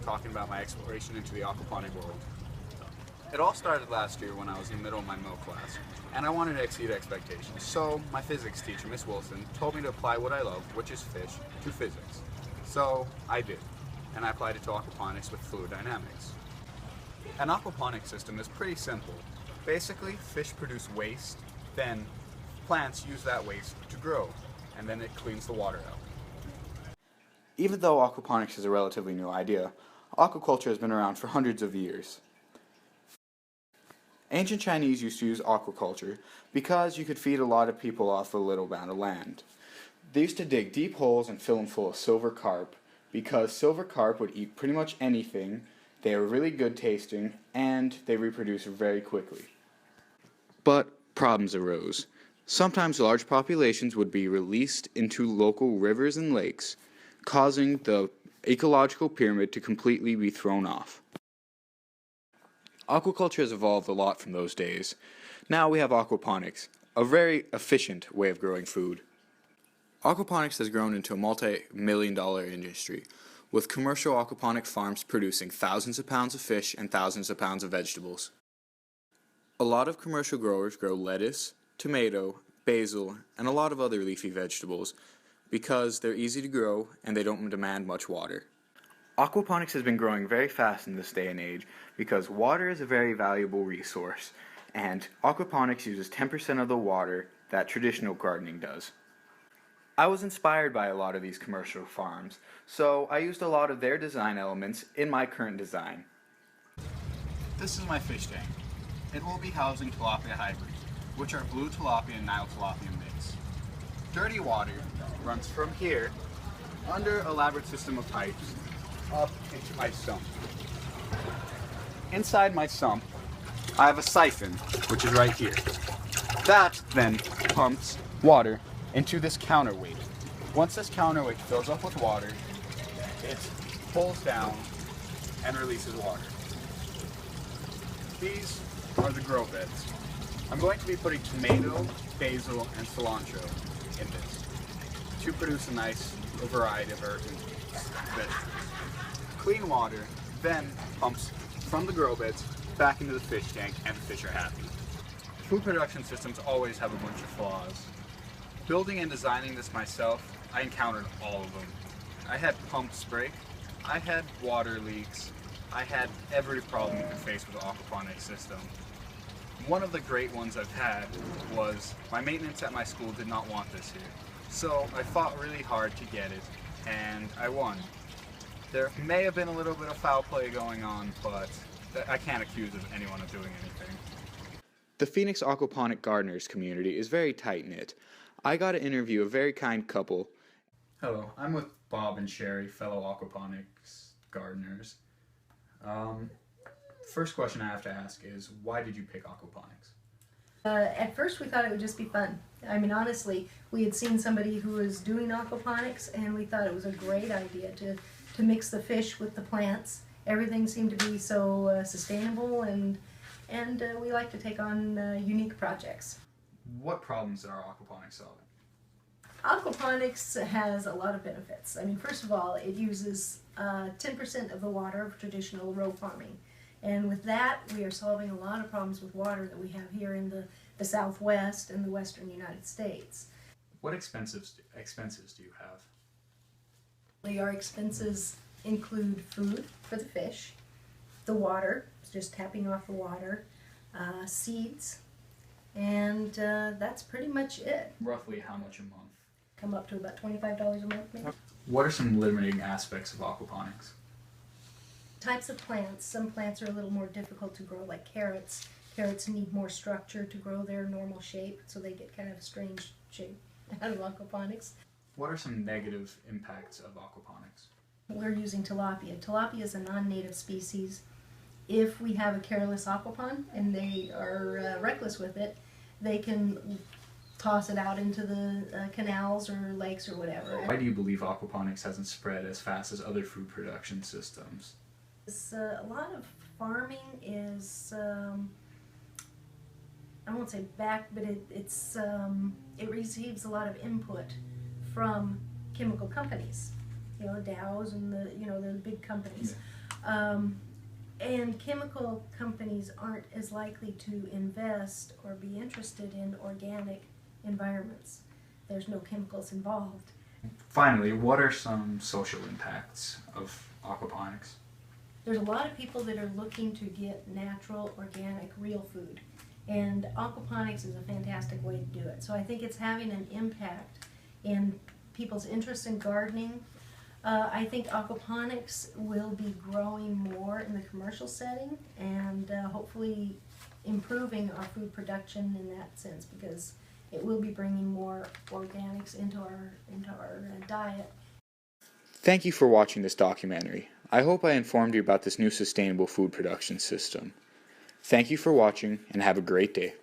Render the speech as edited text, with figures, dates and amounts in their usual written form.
talking about my exploration into the aquaponic world. It all started last year when I was in the middle of my milk class, and I wanted to exceed expectations. So my physics teacher, Miss Wilson, told me to apply what I love, which is fish, to physics. So I did, and I applied it to aquaponics with fluid dynamics. An aquaponic system is pretty simple. Basically, fish produce waste, then plants use that waste to grow, and then it cleans the water out. Even though aquaponics is a relatively new idea, aquaculture has been around for hundreds of years. Ancient Chinese used to use aquaculture because you could feed a lot of people off a little amount of land. They used to dig deep holes and fill them full of silver carp because silver carp would eat pretty much anything, they were really good tasting, and they reproduced very quickly. But problems arose. Sometimes large populations would be released into local rivers and lakes, causing the ecological pyramid to completely be thrown off. Aquaculture has evolved a lot from those days. Now we have aquaponics, a very efficient way of growing food. Aquaponics has grown into a multi-million-dollar industry, with commercial aquaponic farms producing thousands of pounds of fish and thousands of pounds of vegetables. A lot of commercial growers grow lettuce, tomato, basil, and a lot of other leafy vegetables because they're easy to grow and they don't demand much water. Aquaponics has been growing very fast in this day and age because water is a very valuable resource, and aquaponics uses 10% of the water that traditional gardening does. I was inspired by a lot of these commercial farms, so I used a lot of their design elements in my current design. This is my fish tank. It will be housing tilapia hybrids, which are blue tilapia and Nile tilapia mix. Dirty water runs from here, under an elaborate system of pipes, up into my sump. Inside my sump, I have a siphon, which is right here. That then pumps water into this counterweight. Once this counterweight fills up with water, it pulls down and releases water. These are the grow beds. I'm going to be putting tomato, basil, and cilantro in this to produce a nice variety of herbs and vegetables. Clean water then pumps from the grow beds back into the fish tank, and the fish are happy. Food production systems always have a bunch of flaws. Building and designing this myself, I encountered all of them. I had pumps break, I had water leaks, I had every problem you can face with an aquaponics system. One of the great ones I've had was my maintenance at my school did not want this here. So I fought really hard to get it, and I won. There may have been a little bit of foul play going on, but I can't accuse anyone of doing anything. The Phoenix aquaponic gardeners community is very tight-knit. I got to interview a very kind couple. Hello, I'm with Bob and Sherry, fellow aquaponics gardeners. First question I have to ask is, why did you pick aquaponics? At first we thought it would just be fun. I mean, honestly, we had seen somebody who was doing aquaponics, and we thought it was a great idea to mix the fish with the plants. Everything seemed to be so sustainable, and we like to take on unique projects. What problems are aquaponics solving? Aquaponics has a lot of benefits. I mean, first of all, it uses 10% of the water of traditional row farming. And with that, we are solving a lot of problems with water that we have here in the Southwest and the Western United States. What expenses do you have? Our expenses include food for the fish, the water, just tapping off the water, seeds, and that's pretty much it. Roughly how much a month? Come up to about $25 a month, maybe. What are some limiting aspects of aquaponics? Types of plants. Some plants are a little more difficult to grow, like carrots. Carrots need more structure to grow their normal shape, so they get kind of a strange shape out of aquaponics. What are some negative impacts of aquaponics? We're using tilapia. Tilapia is a non-native species. If we have a careless aquapon and they are reckless with it, they can toss it out into the canals or lakes or whatever. Why do you believe aquaponics hasn't spread as fast as other food production systems? A lot of farming is, I won't say back, but it receives a lot of input from chemical companies, Dow's and the big companies. Yeah. And chemical companies aren't as likely to invest or be interested in organic environments. There's no chemicals involved. Finally, what are some social impacts of aquaponics? There's a lot of people that are looking to get natural, organic, real food. And aquaponics is a fantastic way to do it. So I think it's having an impact in people's interest in gardening. I think aquaponics will be growing more in the commercial setting and hopefully improving our food production in that sense, because it will be bringing more organics into our diet. Thank you for watching this documentary. I hope I informed you about this new sustainable food production system. Thank you for watching and have a great day.